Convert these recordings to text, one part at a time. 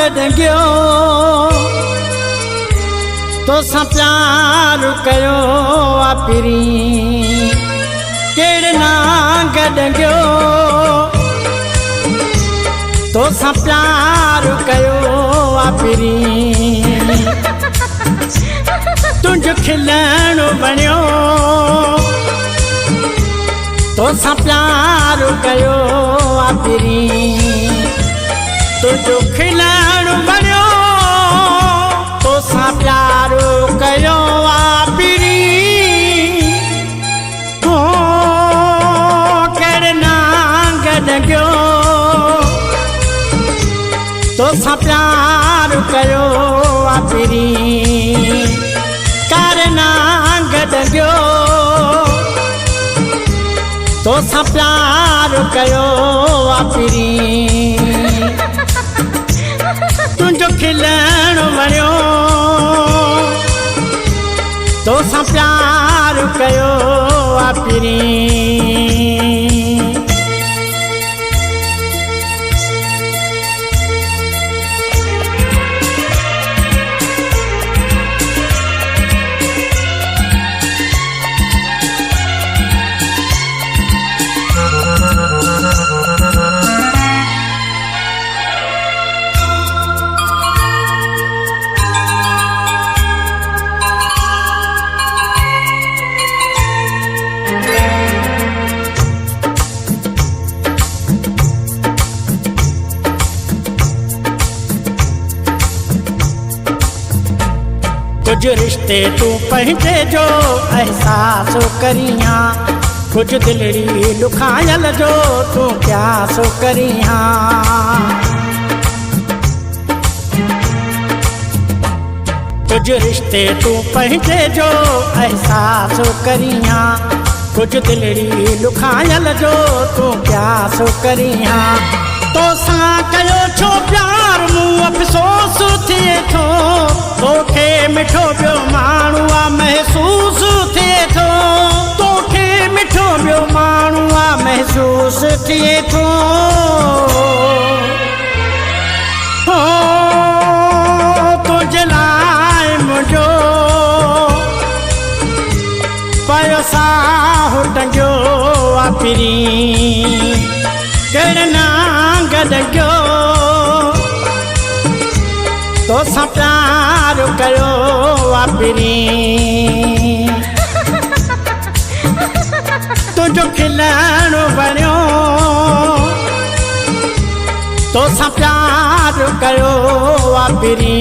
गॾंगियो तोसां प्यार कयो आ पिरी केड़ ना गॾंगियो तोसां प्यार कयो आ पिरी तुंहिंजो खिलण बणियो तोसां प्यार कयो आ पिरी तुंहिंजो खिलण बणियो तोसां प्यार कयो आ पिरी हो केड़ ना गॾंगियो तोसां प्यार कयो आ पिरी कर ना गॾंगियो तोसां प्यार कयो आ पिरी तुंहिंजो खिलण वणियो तोसां प्यार कयो आ पिरी कुछ रिश्ते तू पंहिंजे जो एहसास करियां कुछ दिलड़ी लुखायल जो तू प्यास करियां कुछ रिश्ते तू पंहिंजे जो एहसास करियां कुछ दिलड़ी लुखायल जो तू प्यास करियां तोसां कयो छो प्यार मूं अफ़सोस थिए थो तोखे मिठो ॿियो माण्हू आ महसूस थिए थो तोखे मिठो ॿियो माण्हू आ महसूस थिए थो हो तुंहिंजे लाइ मुंहिंजो पयो साहु टंगियो आ पिरी केड़ ना गॾंगियो तोसां प्यार कयो आ पिरी तुंहिंजो खिलण बणियो तोसां प्यार कयो आ पिरी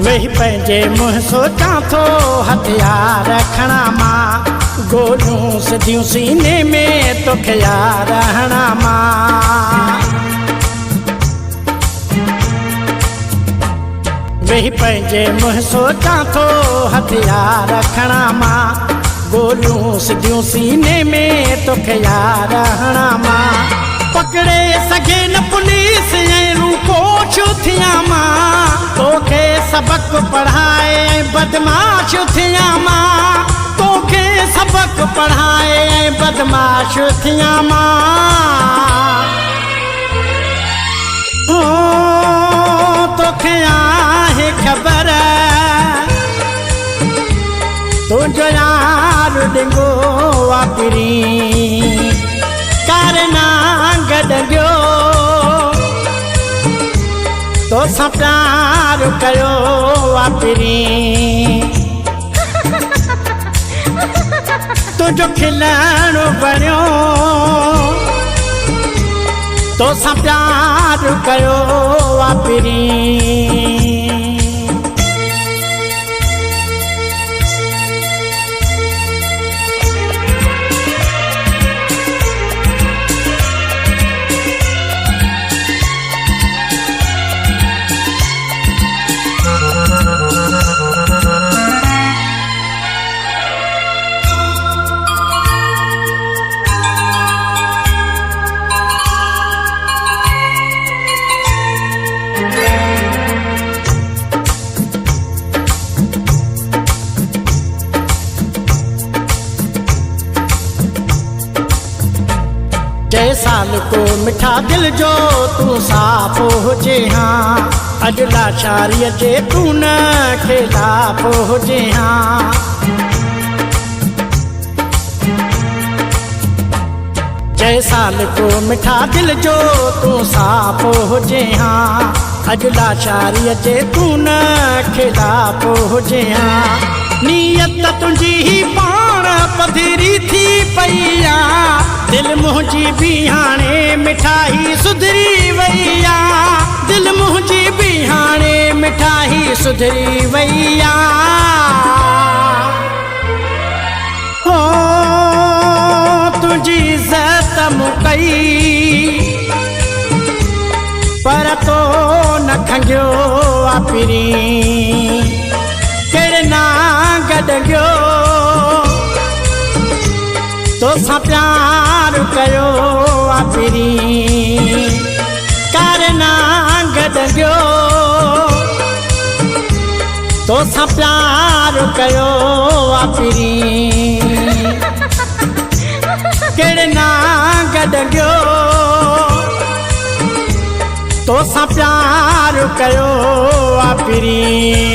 वेही पंहिंजे मुंहुं सोचां थो हथियार रखणा मां गोलियूं सिधियूं सीने में तोखे यार हणा मां वेही पंहिंजे मुंहुं सोचां थो हथियार रखणा मां गोलियूं सिधियूं सीने में तोखे यार हणा मां पकड़े सघे न पुलिस ऐं रूपोश थियां मां तोखे सबक पढ़ाए बदमाश थियां मां तोखे सबक पढ़ाए बदमाश थियां मां ओ तोखे आहे ख़बर तुंहिंजो यार ॾिंगो आ पिरी कर ना गॾंगियो तोसां प्यार कयो आ पिरी तुंहिंजो खिलण बणियो तोसां प्यार कयो आ पिरी मिठा दिल जो तू साफ़ हुजे हाँ, अॼु लाचारीअ जे तू न खिलाफ़ हुजे हाँ। जय साल को मिठा दिल जो तू साफ़ हुजे हाँ, अॼु लाचारीअ जे तू न खिलाफ़ हुजे हाँ। नीयत तुंहिंजी ही पाण पधरी थी पई आ, दिल मुंहिंजी बि हाणे मिठाई सुधरी वई आ, दिल मुंहिंजी बि हाणे मिठाई सुधरी वई आ। हो तुंहिंजी इज़त मूं कई पर तो न खंगियो आ पिरी, कहिड़े ना गॾियो तोसां प्यार कयो आ पिरी, कर ना गॾियो तोसां प्यार कयो आ पिरी, कहिड़े ना गॾियो तोसां प्यार कयो आ पिरी।